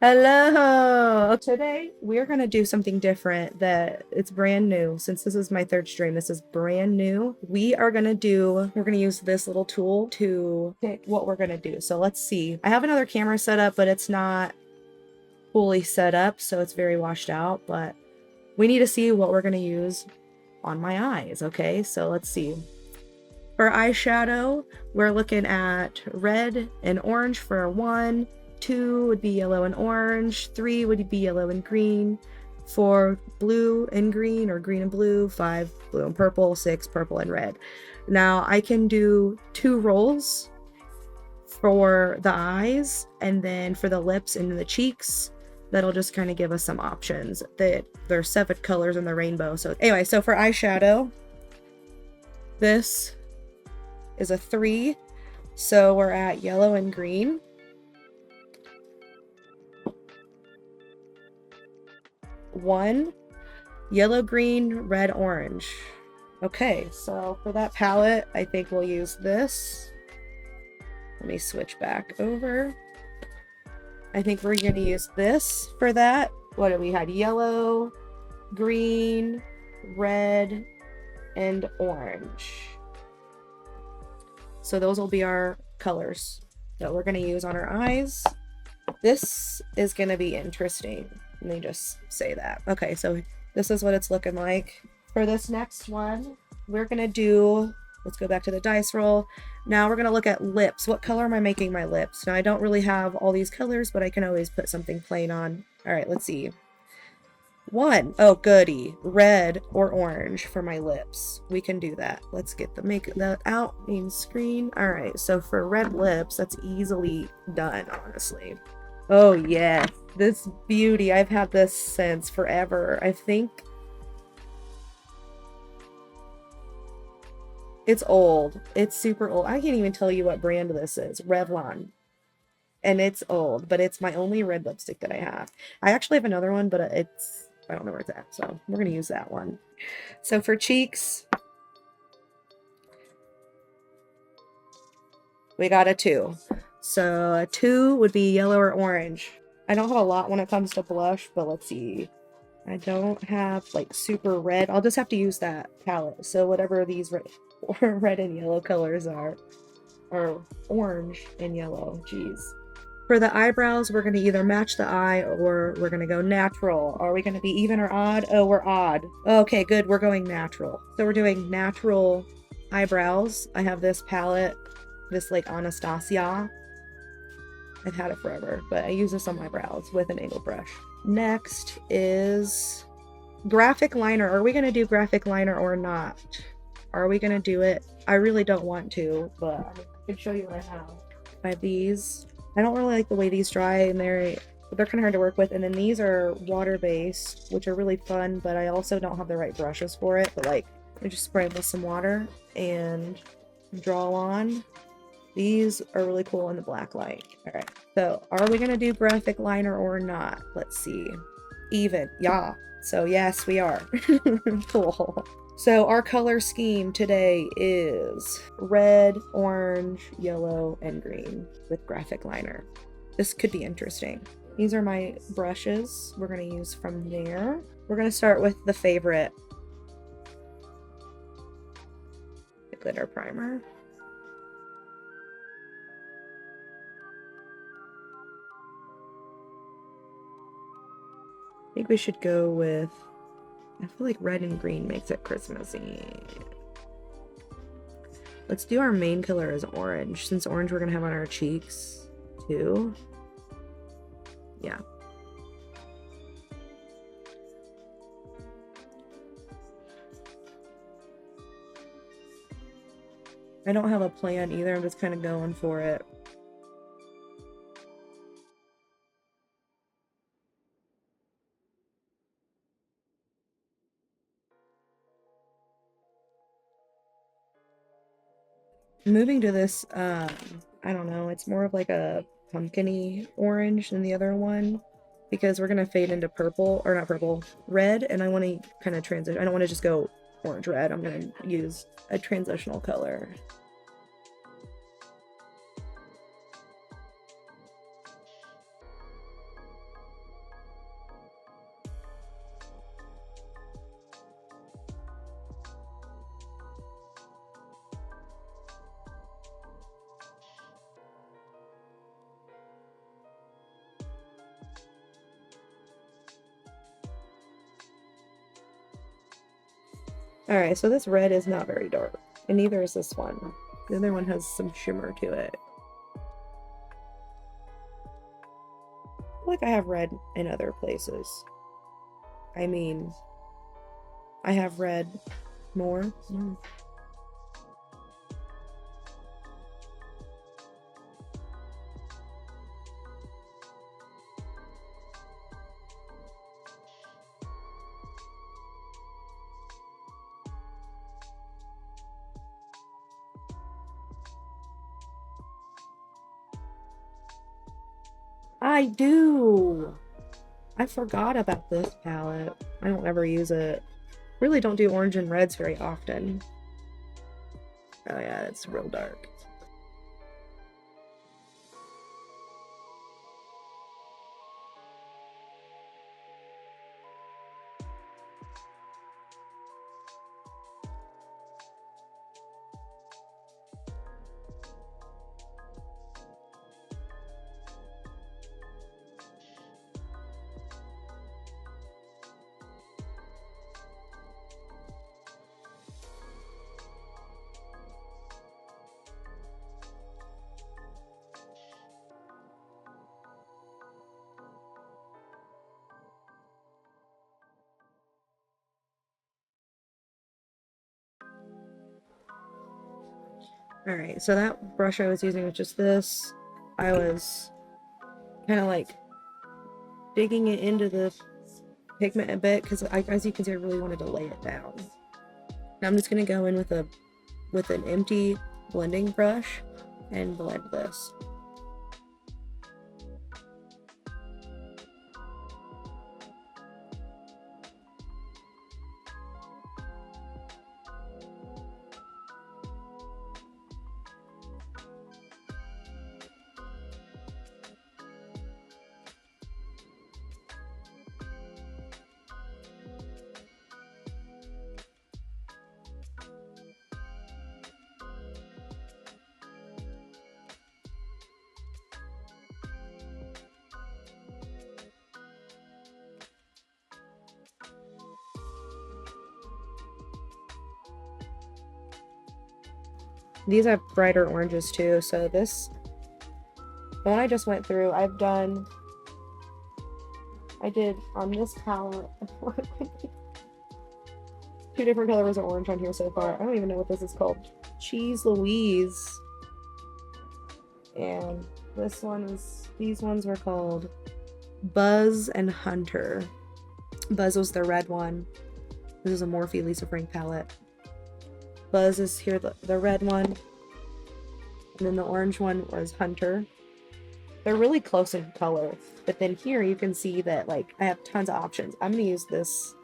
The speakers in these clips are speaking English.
Hello. Today we're gonna do something different that it's brand new. Since this is my third stream, this is brand new. We're gonna use this little tool to pick what we're gonna do. So let's see. I have another camera set up, but it's not fully set up, so it's very washed out, but we need to see what we're gonna use on my eyes, okay? So let's see. For eyeshadow, we're looking at red and orange for 1, 2 would be yellow and orange, 3 would be yellow and green, 4 blue and green or green and blue, 5 blue and purple, 6 purple and red. Now I can do 2 rolls for the eyes, and then for the lips and the cheeks, that'll just kind of give us some options. That there's 7 colors in the rainbow. So anyway, so for eyeshadow, this is a 3, so we're at yellow and green. 1, yellow, green, red, orange. Okay, so for that palette, I think we'll use this. Let me switch back over. I think we're going to use this for that. What do we had? Yellow, green, red, and orange. So those will be our colors that we're going to use on our eyes. This is going to be interesting. Let me just say that. Okay, so this is what it's looking like. For this next one, we're going to do, let's go back to the dice roll. Now we're going to look at lips. What color am I making my lips? Now I don't really have all these colors, but I can always put something plain on. All right, let's see. 1, oh goody, red or orange for my lips. We can do that. Let's get the make that out main screen. All right, so for red lips, that's easily done, honestly. Oh yeah, this beauty. I've had this since forever. I think it's old. It's super old. I can't even tell you what brand this is. Revlon. And it's old, but it's my only red lipstick that I have. I actually have another one, but I don't know where it's at, so we're going to use that one. So for cheeks, we got a 2. So a 2 would be yellow or orange. I don't have a lot when it comes to blush, but let's see. I don't have like super red. I'll just have to use that palette. So whatever these red and yellow colors are, or orange and yellow, geez. For the eyebrows, we're going to either match the eye or we're going to go natural. Are we going to be even or odd? Oh, we're odd. Okay, good. We're going natural. So we're doing natural eyebrows. I have this palette, this like Anastasia. I've had it forever, but I use this on my brows with an angled brush. Next is graphic liner. Are we going to do graphic liner or not? Are we going to do it? I really don't want to, but I can show you what I have. I have these. I don't really like the way these dry, and they're kind of hard to work with. And then these are water-based, which are really fun, but I also don't have the right brushes for it. But like, I just spray with some water and draw on. These are really cool in the black light. All right, so are we gonna do graphic liner or not? Let's see. Even, yeah. So yes, we are. Cool. So our color scheme today is red, orange, yellow, and green with graphic liner. This could be interesting. These are my brushes we're going to use from there. We're going to start with the favorite, the glitter primer. I think we should go with, I feel like red and green makes it Christmassy. Let's do our main color as orange, since orange we're gonna have on our cheeks too. Yeah. I don't have a plan either, I'm just kind of going for it. Moving to this, I don't know, it's more of like a pumpkin-y orange than the other one, because we're gonna fade into purple, or not purple, red, and I want to kind of transition. I don't want to just go orange red. I'm gonna use a transitional color. Alright, so this red is not very dark, and neither is this one. The other one has some shimmer to it. I feel like I have red in other places. I mean, I have red more. I do! I forgot about this palette. I don't ever use it. Really don't do orange and reds very often. Oh yeah, it's real dark. Alright, so that brush I was using was just this. I was kind of like digging it into the pigment a bit because as you can see, I really wanted to lay it down. Now I'm just going to go in with an empty blending brush and blend this. These have brighter oranges too, so this, the one I just went through, I did on this palette, 2 different colors of orange on here so far. I don't even know what this is called. Cheese Louise. And this one is, these ones were called Buzz and Hunter. Buzz was the red one. This is a Morphe Lisa Frank palette. Buzz is here, the red one. And then the orange one was Hunter. They're really close in color. But then here you can see that, like, I have tons of options. I'm gonna use this.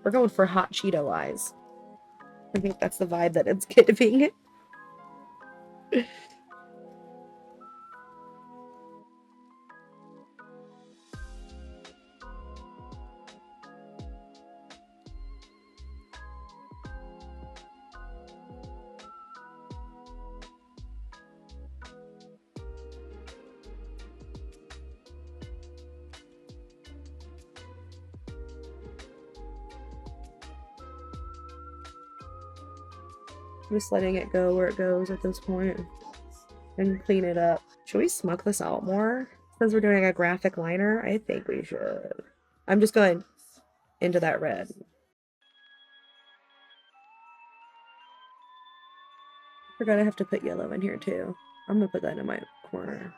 We're going for Hot Cheeto eyes. I think that's the vibe that it's giving. Just letting it go where it goes at this point and clean it up. Should we smoke this out more? Since we're doing a graphic liner, I think we should. I'm just going into that red. Forgot I have to put yellow in here too. I'm gonna put that in my corner.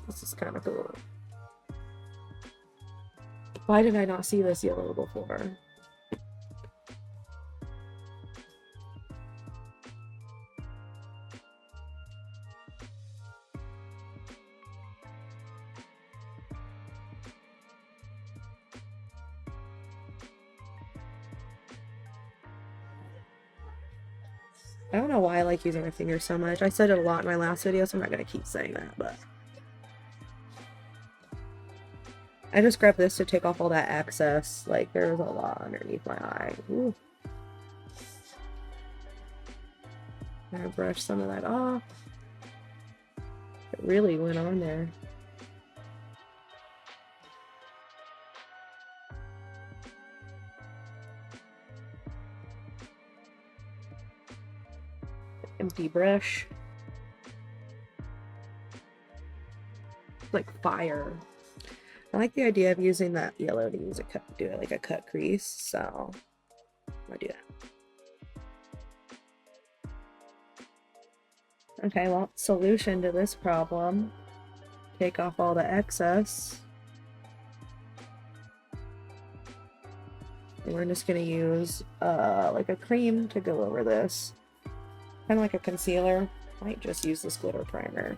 This is kind of cool. Why did I not see this yellow before? I don't know why I like using my fingers so much. I said it a lot in my last video, so I'm not going to keep saying that, but... I just grabbed this to take off all that excess. Like, there's a lot underneath my eye. Ooh. I'm gonna brush some of that off. It really went on there. Empty brush. It's like fire. I like the idea of using that yellow to use a cut, do it like a cut crease, so I'm gonna do that. Okay, well, solution to this problem. Take off all the excess. And we're just gonna use like a cream to go over this. Kind of like a concealer. Might just use this glitter primer.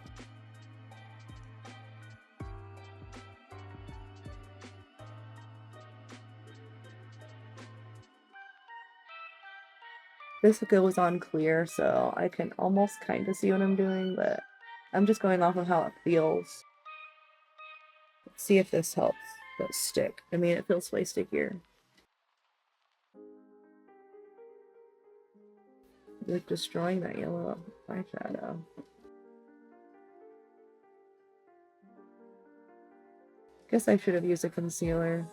This goes on clear, so I can almost kind of see what I'm doing, but I'm just going off of how it feels. Let's see if this helps the stick. I mean, it feels way stickier. Like destroying that yellow eyeshadow. Guess I should have used a concealer.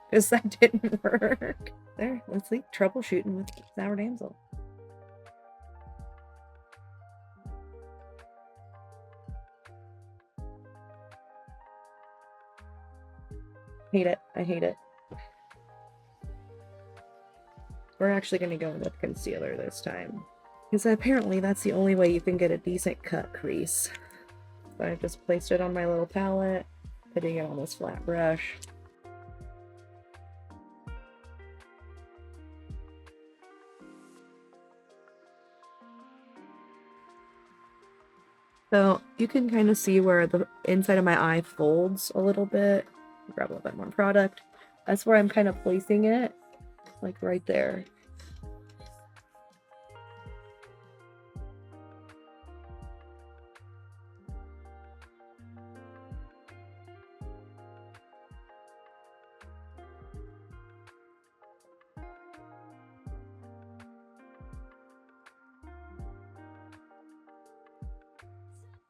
Because that didn't work. There, let's see. Troubleshooting with Sour Damsel. Hate it. I hate it. We're actually going to go in with concealer this time. Because apparently that's the only way you can get a decent cut crease. So I just placed it on my little palette, putting it on this flat brush. So you can kind of see where the inside of my eye folds a little bit. Grab a little bit more product. That's where I'm kind of placing it, like right there.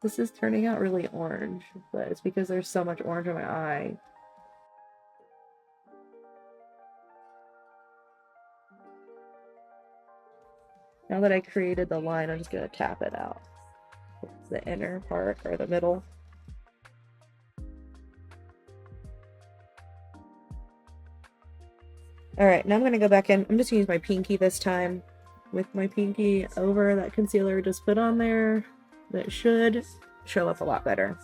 This is turning out really orange, but it's because there's so much orange in my eye. Now that I created the line, I'm just going to tap it out. The inner part, or the middle. Alright, now I'm going to go back in. I'm just going to use my pinky this time. With my pinky over that concealer we just put on there. That should show up a lot better.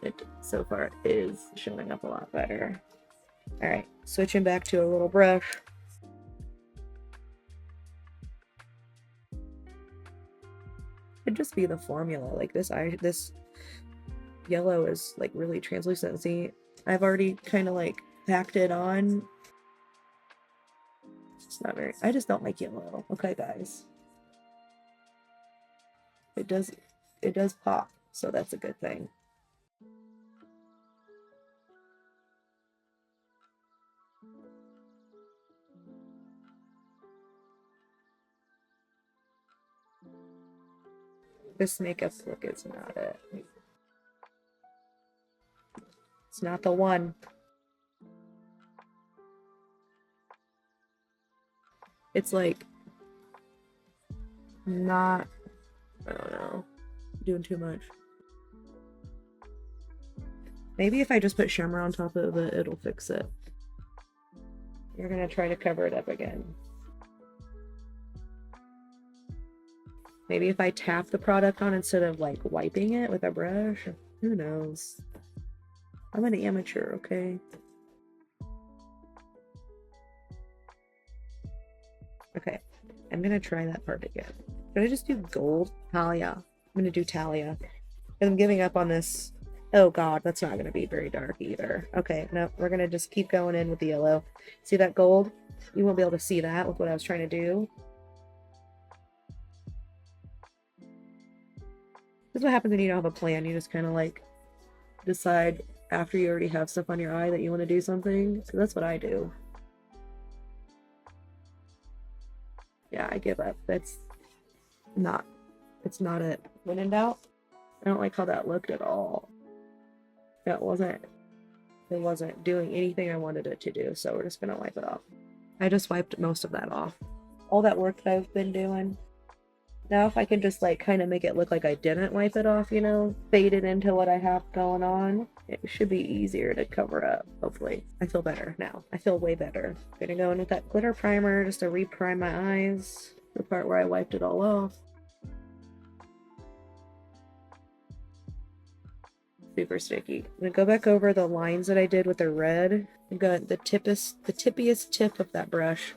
It so far is showing up a lot better. Alright, switching back to a little brush. Could just be the formula. Like this yellow is like really translucent. See, I've already kind of like packed it on. It's not very, I just don't like yellow. Okay, guys. It does pop, so that's a good thing. This makeup look is not it. It's not the one. It's like not, I don't know, doing too much. Maybe if I just put shimmer on top of it, it'll fix it. You're gonna try to cover it up again. Maybe if I tap the product on instead of like wiping it with a brush, who knows? I'm an amateur, okay? Okay, I'm gonna try that part again. Should I just do gold? Talia. I'm gonna do Talia. And I'm giving up on this. Oh god, that's not gonna be very dark either. Okay, no, we're gonna just keep going in with the yellow. See that gold? You won't be able to see that with what I was trying to do. This is what happens when you don't have a plan. You just kind of like decide after you already have stuff on your eye that you want to do something. So that's what I do. Yeah, I give up. It's not it. When in doubt, I don't like how that looked at all. It wasn't doing anything I wanted it to do, so we're just gonna wipe it off. I just wiped most of that off. All that work that I've been doing. Now if I can just like kind of make it look like I didn't wipe it off, you know, fade it into what I have going on, it should be easier to cover up, hopefully. I feel better now. I feel way better. Gonna go in with that glitter primer just to re-prime my eyes, the part where I wiped it all off. Super sticky. I'm gonna go back over the lines that I did with the red. I've got the tippiest tip of that brush.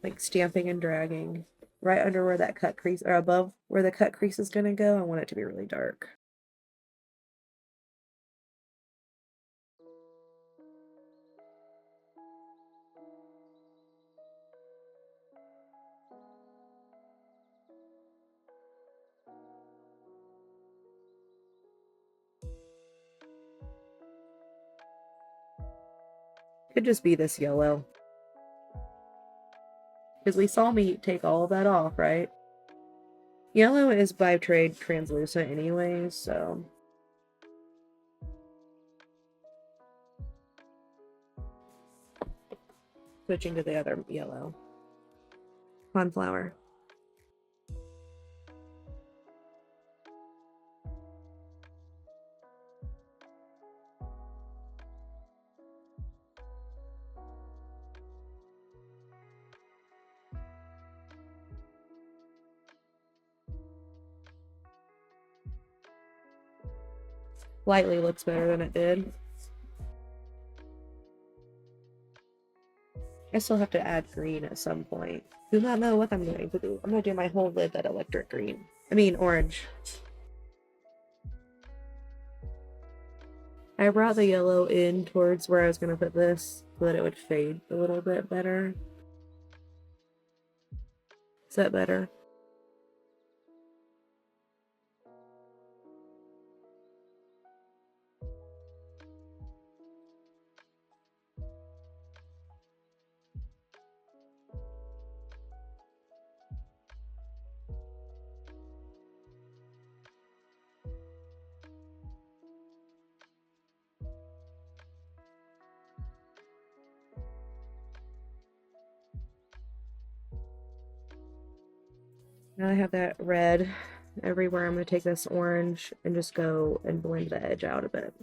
Like stamping and dragging. Right under where that cut crease, or above where the cut crease is gonna go, I want it to be really dark. Could just be this yellow. Because we saw me take all of that off, right? Yellow is by trade translucent anyways, so... Switching to the other yellow. Conflower. Lightly looks better than it did. I still have to add green at some point. Do not know what I'm going to do. I'm going to do my whole lid that electric green. I mean orange. I brought the yellow in towards where I was going to put this so that it would fade a little bit better. Is that better? Now I have that red everywhere. I'm going to take this orange and just go and blend the edge out a bit.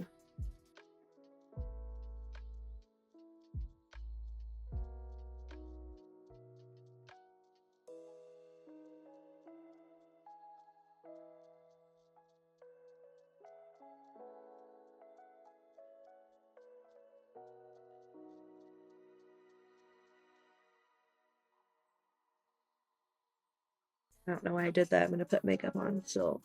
I don't know why I did that. I'm going to put makeup on still.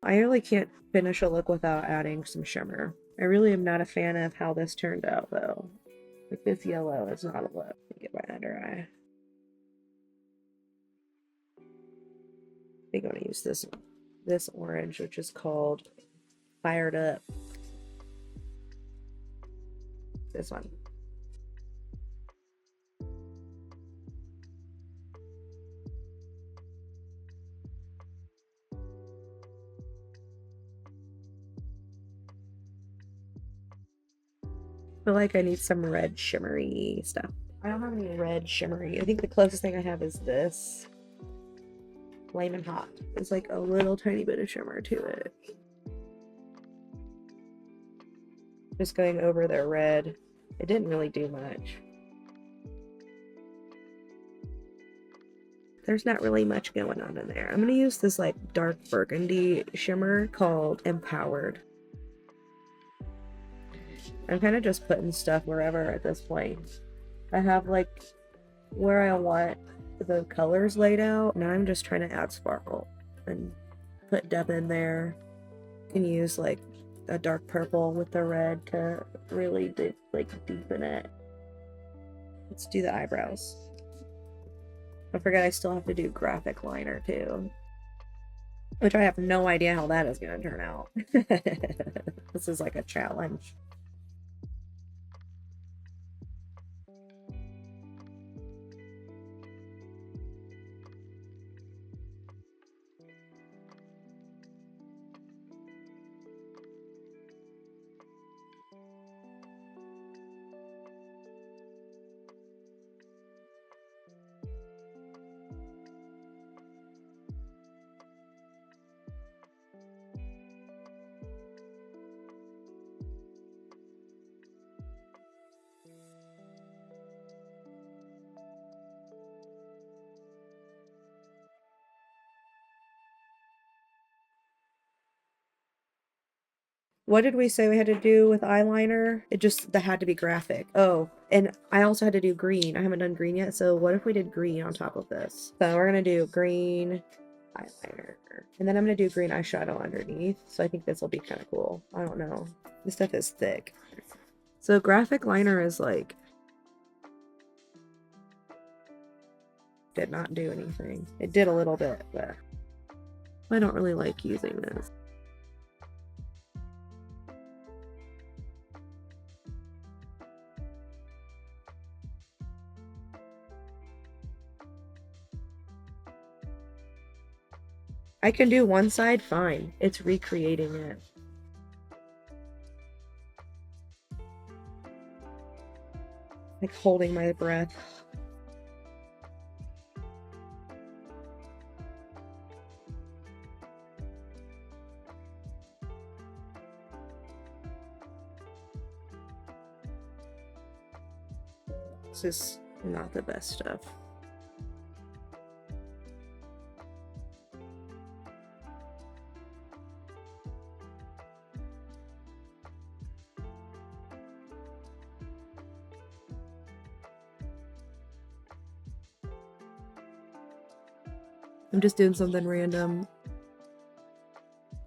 I really can't finish a look without adding some shimmer. I really am not a fan of how this turned out, though. Like, this yellow is not a look. Let me get my under eye. I think I'm going to use this orange, which is called Fired Up. This one. I feel like I need some red shimmery stuff. I don't have any red shimmery. I think the closest thing I have is this. Flamin' Hot. It's like a little tiny bit of shimmer to it. Just going over the red. It didn't really do much. There's not really much going on in there. I'm going to use this like dark burgundy shimmer called Empowered. I'm kind of just putting stuff wherever at this point. I have like where I want the colors laid out. Now I'm just trying to add sparkle and put depth in there. You can use like a dark purple with the red to really deepen it. Let's do the eyebrows. Don't forget I still have to do graphic liner too. Which I have no idea how that is going to turn out. This is like a challenge. What did we say we had to do with eyeliner? That had to be graphic. Oh, and I also had to do green. I haven't done green yet, so what if we did green on top of this? So we're gonna do green eyeliner. And then I'm gonna do green eyeshadow underneath. So I think this will be kind of cool. I don't know. This stuff is thick. So graphic liner is like... did not do anything. It did a little bit, but I don't really like using this. I can do one side fine. It's recreating it. Like holding my breath. This is not the best stuff. I'm just doing something random.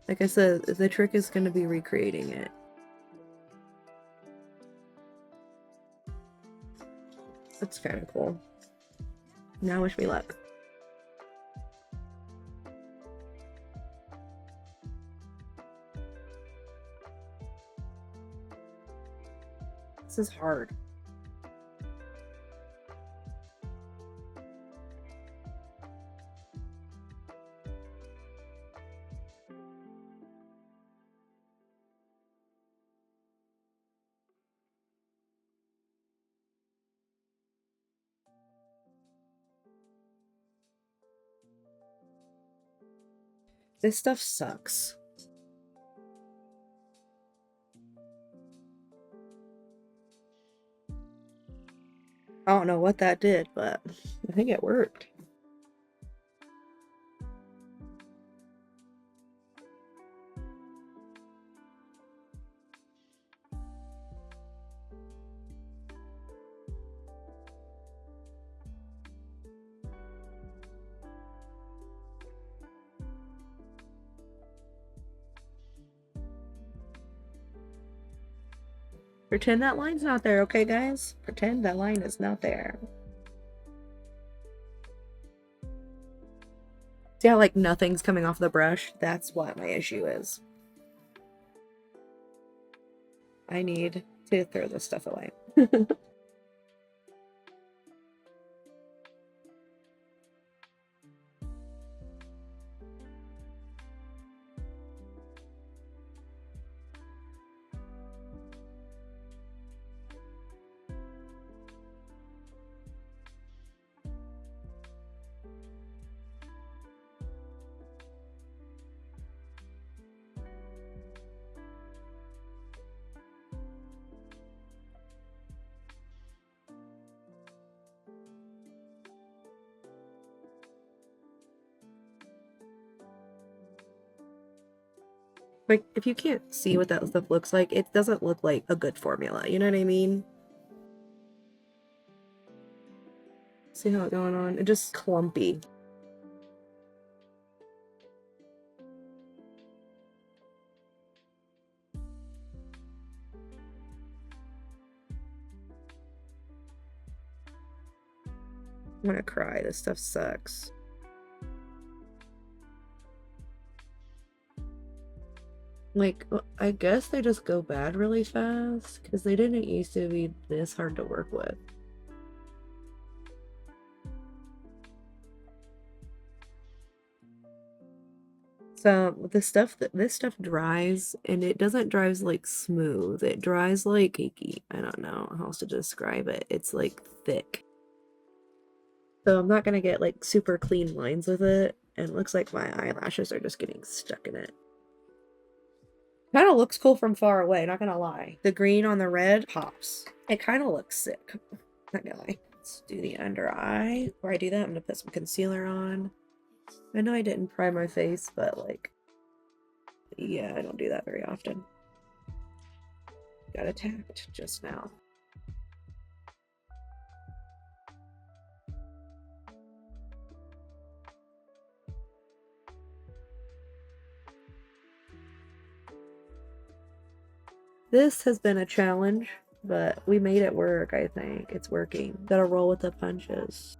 Like I said, the trick is going to be recreating it. That's kind of cool. Now wish me luck. This is hard. This stuff sucks. I don't know what that did, but I think it worked. Pretend that line's not there, okay, guys? Pretend that line is not there. See how, like, nothing's coming off the brush? That's what my issue is. I need to throw this stuff away. Like, if you can't see what that stuff looks like, it doesn't look like a good formula. You know what I mean? See how it's going on? It's just clumpy. I'm gonna cry. This stuff sucks. Like, I guess they just go bad really fast because they didn't used to be this hard to work with. So this stuff dries, and it doesn't dries like smooth. It dries like cakey. I don't know how else to describe it. It's like thick. So I'm not gonna get like super clean lines with it, and it looks like my eyelashes are just getting stuck in it. Kind of looks cool from far away, not gonna lie. The green on the red pops. It kind of looks sick, not gonna lie. Let's do the under eye. Before I do that, I'm gonna put some concealer on. I know I didn't prime my face, but like, yeah, I don't do that very often. Got attacked just now. This has been a challenge, but we made it work, I think. It's working. Gotta roll with the punches.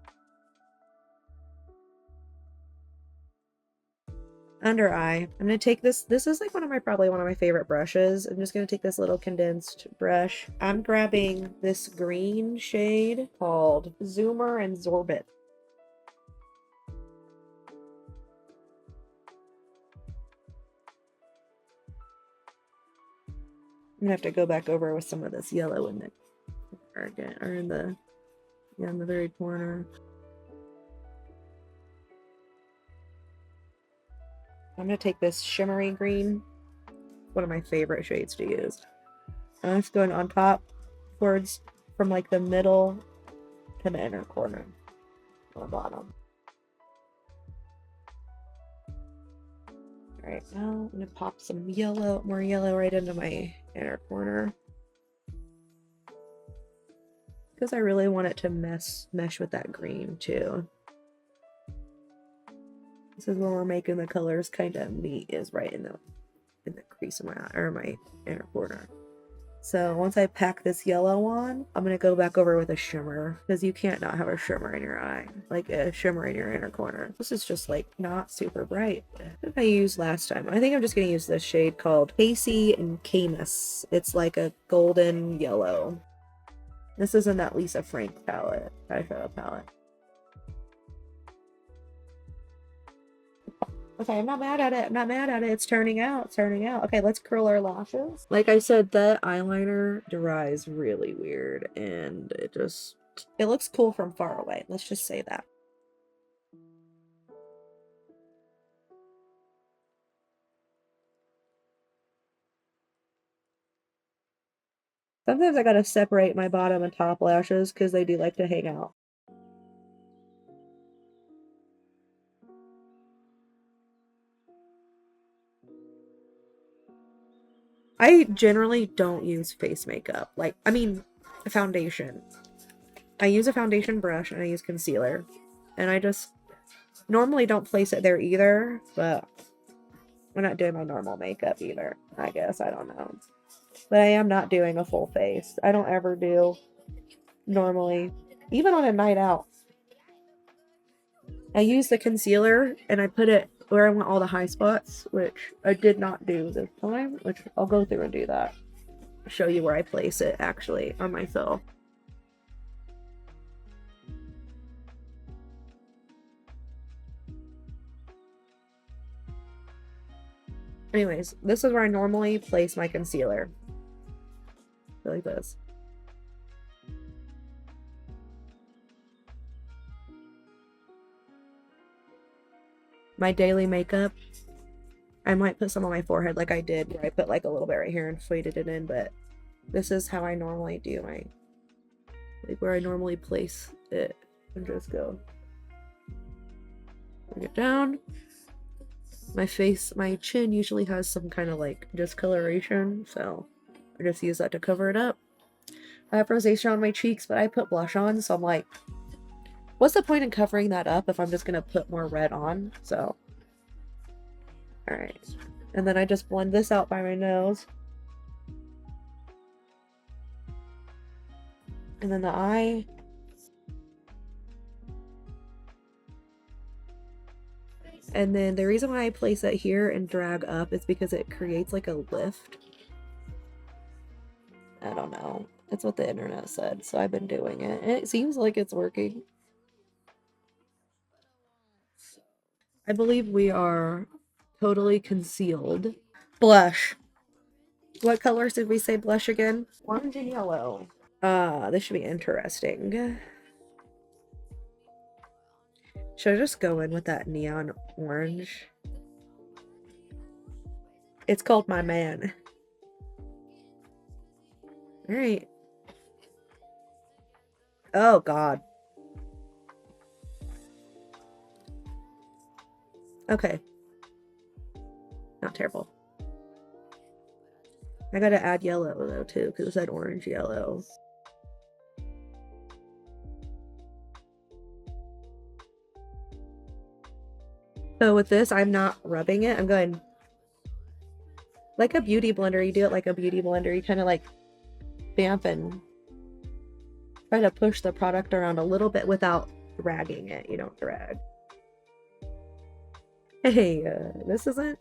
Under eye. I'm gonna take this. This is like probably one of my favorite brushes. I'm just gonna take this little condensed brush. I'm grabbing this green shade called Zoomer and Zorbit. I'm gonna have to go back over with some of this yellow in it, or in the very corner. I'm gonna take this shimmery green, one of my favorite shades to use. I'm just going on top, towards from like the middle to the inner corner, on the bottom. All right, now I'm gonna pop some more yellow right into my inner corner, because I really want it to mesh with that green too. This is where we're making the colors kind of meet, is right in the crease of my eye, or my inner corner. So once I pack this yellow on, I'm gonna go back over with a shimmer, because you can't not have a shimmer in your eye, like a shimmer in your inner corner. This is just like not super bright. What did I use last time? I think I'm just gonna use this shade called Casey and Camus. It's like a golden yellow. This is in that Lisa Frank palette, eyeshadow palette. Okay, I'm not mad at it. I'm not mad at it. It's turning out. It's turning out. Okay, let's curl our lashes. Like I said, that eyeliner dries really weird, and it looks cool from far away. Let's just say that. Sometimes I gotta separate my bottom and top lashes because they do like to hang out. I generally don't use face makeup. Like, I mean, foundation. I use a foundation brush and I use concealer. And I just normally don't place it there either, but I'm not doing my normal makeup either, I guess. I don't know. But I am not doing a full face. I don't ever do normally, even on a night out. I use the concealer and I put it where I want all the high spots, which I did not do this time, which I'll go through and do that. Show you where I place it actually on myself. Anyways, this is where I normally place my concealer. Like this. My daily makeup, I might put some on my forehead like I did, where I put like a little bit right here and faded it in, but this is how I normally do my, like where I normally place it, and just go bring it down. My face, my chin usually has some kind of like discoloration, so I just use that to cover it up. I have rosacea on my cheeks, but I put blush on, so I'm like, what's the point in covering that up if I'm just gonna put more red on? So, alright. And then I just blend this out by my nose. And then the eye. And then the reason why I place it here and drag up is because it creates like a lift. I don't know. That's what the internet said, so I've been doing it. And it seems like it's working. I believe we are totally concealed. Blush. What colors did we say blush again? Orange and yellow. This should be interesting. Should I just go in with that neon orange? It's called My Man. Alright. Oh, God. Okay. Not terrible. I gotta add yellow, though, too, because it said orange yellow. So with this, I'm not rubbing it. I'm going like a beauty blender. You do it like a beauty blender. You kind of like vamp and try to push the product around a little bit without dragging it. You don't drag. Hey, this isn't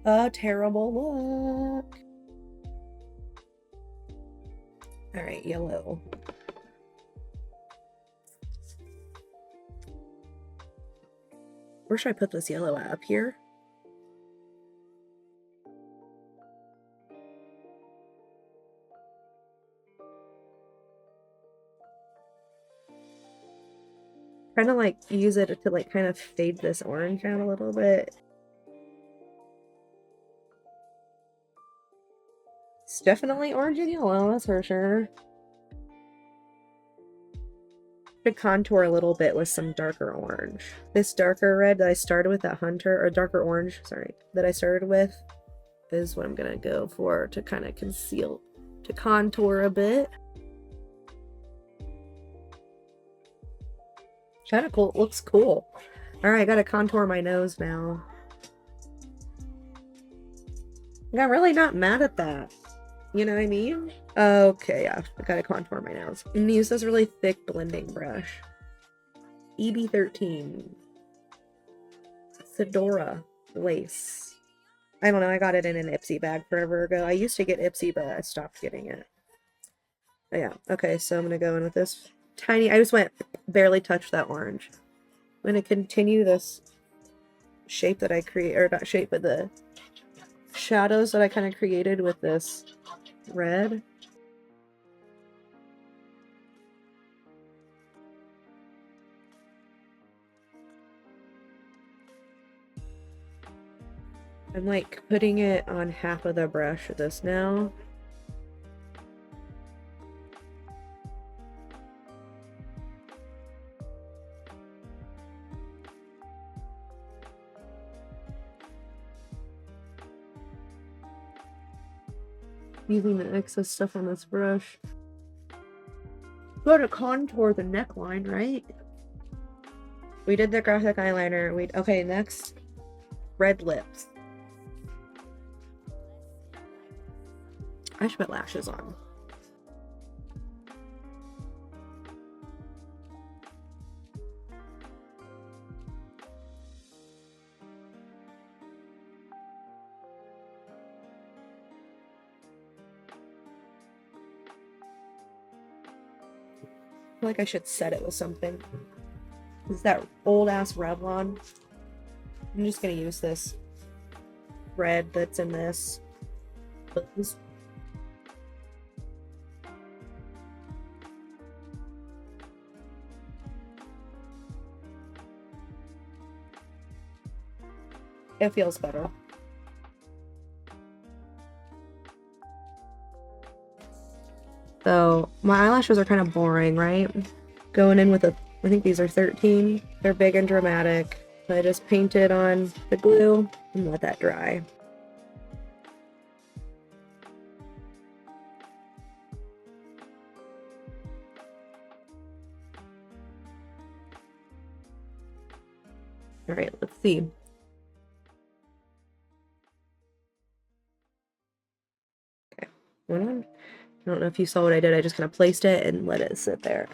a terrible look. All right, yellow. Where should I put this yellow at? Up here? Trying to like use it to like kind of fade this orange out a little bit. It's definitely orange and yellow, that's for sure. To contour a little bit with some darker orange. This darker red that I started with, that Hunter, or darker orange, sorry, that I started with is what I'm gonna go for to kind of conceal, to contour a bit. Kind of cool. It looks cool. All right, I gotta contour my nose now. I'm really not mad at that. You know what I mean? Okay, yeah, I gotta contour my nose. I'm gonna use this really thick blending brush. EB13. Fedora lace. I don't know, I got it in an Ipsy bag forever ago. I used to get Ipsy, but I stopped getting it. But yeah, okay, so I'm gonna go in with this tiny, I just went, barely touched that orange. I'm gonna continue this shape that I create, or not shape, but the shadows that I kind of created with this red. I'm like putting it on half of the brush of this now. Using the excess stuff on this brush. Go to contour the neckline, right? We did the graphic eyeliner. Okay, next, red lips. I should put lashes on. I feel like I should set it with something. This is that old ass Revlon. I'm just gonna use this red that's in this. It feels better. So my eyelashes are kind of boring, right? Going in with I think these are 13. They're big and dramatic. So I just painted on the glue and let that dry. All right, let's see. Okay, hold on. I don't know if you saw what I did. I just kind of placed it and let it sit there.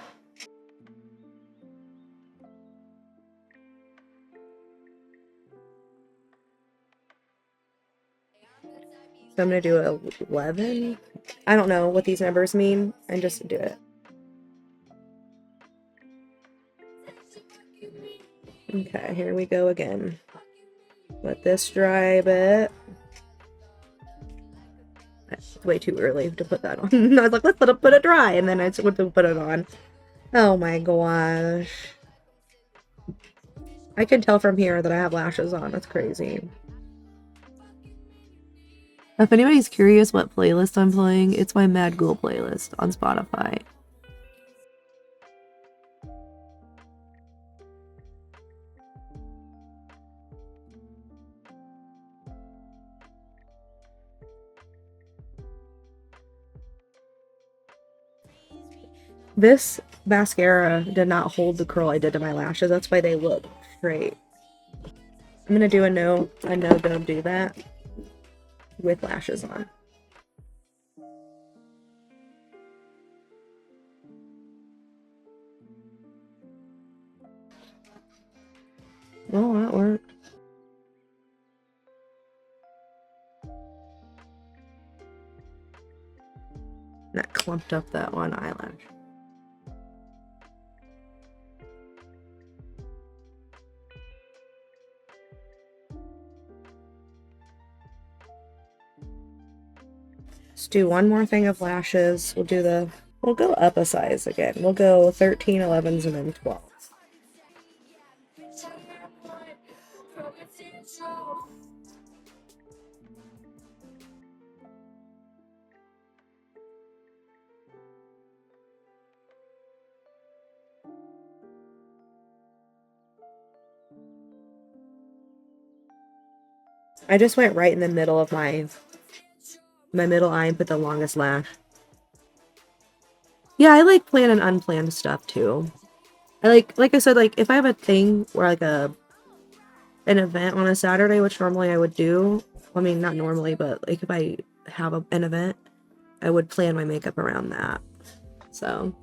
So I'm gonna do 11. I don't know what these numbers mean, and just do it. Okay, here we go again. Let this dry a bit. That's way too early to put that on. I was like, let's let it put it dry, and then I just went to put it on. Oh my gosh. I can tell from here that I have lashes on. That's crazy. If anybody's curious what playlist I'm playing, it's my Mad Ghoul playlist on Spotify. This mascara did not hold the curl I did to my lashes. That's why they look straight. I'm gonna do a no, don't do that with lashes on. Oh, that worked. That clumped up that one eyelash. Let's do one more thing of lashes. We'll go up a size again. We'll go 13, 11s, and then 12s. I just went right in the middle of my middle eye and put the longest lash. Yeah, I like planned and unplanned stuff too. I like I said, like if I have a thing where like an event on a Saturday, which normally I would do. I mean, not normally, but like if I have an event, I would plan my makeup around that. So.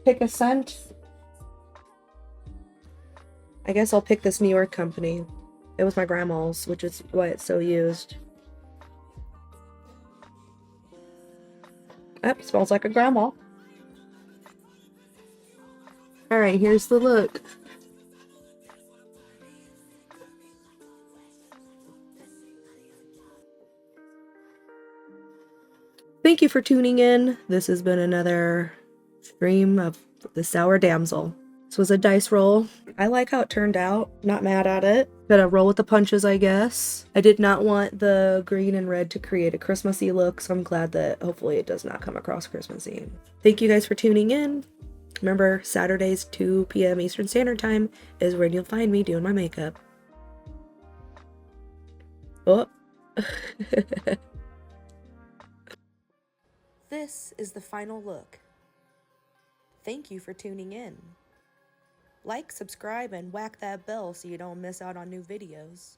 Pick a scent. I guess I'll pick this New York company. It was my grandma's, which is why it's so used. Yep, smells like a grandma. Alright, here's the look. Thank you for tuning in. This has been another stream of the Sour Damsel. This was a dice roll. I like how it turned out. Not mad at it. Gotta roll with the punches, I guess. I did not want the green and red to create a Christmassy look, so I'm glad that hopefully it does not come across Christmassy. Thank you guys for tuning in. Remember, Saturdays, 2 p.m. Eastern Standard Time is when you'll find me doing my makeup. Oh. This is the final look. Thank you for tuning in. Like, subscribe, and whack that bell so you don't miss out on new videos.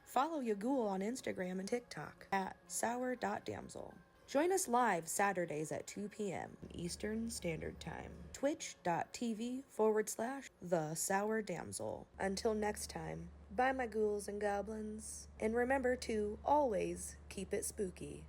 Follow your ghoul on Instagram and TikTok at sour.damsel. Join us live Saturdays at 2 p.m. Eastern Standard Time. Twitch.tv/The Sour Damsel. Until next time, bye my ghouls and goblins. And remember to always keep it spooky.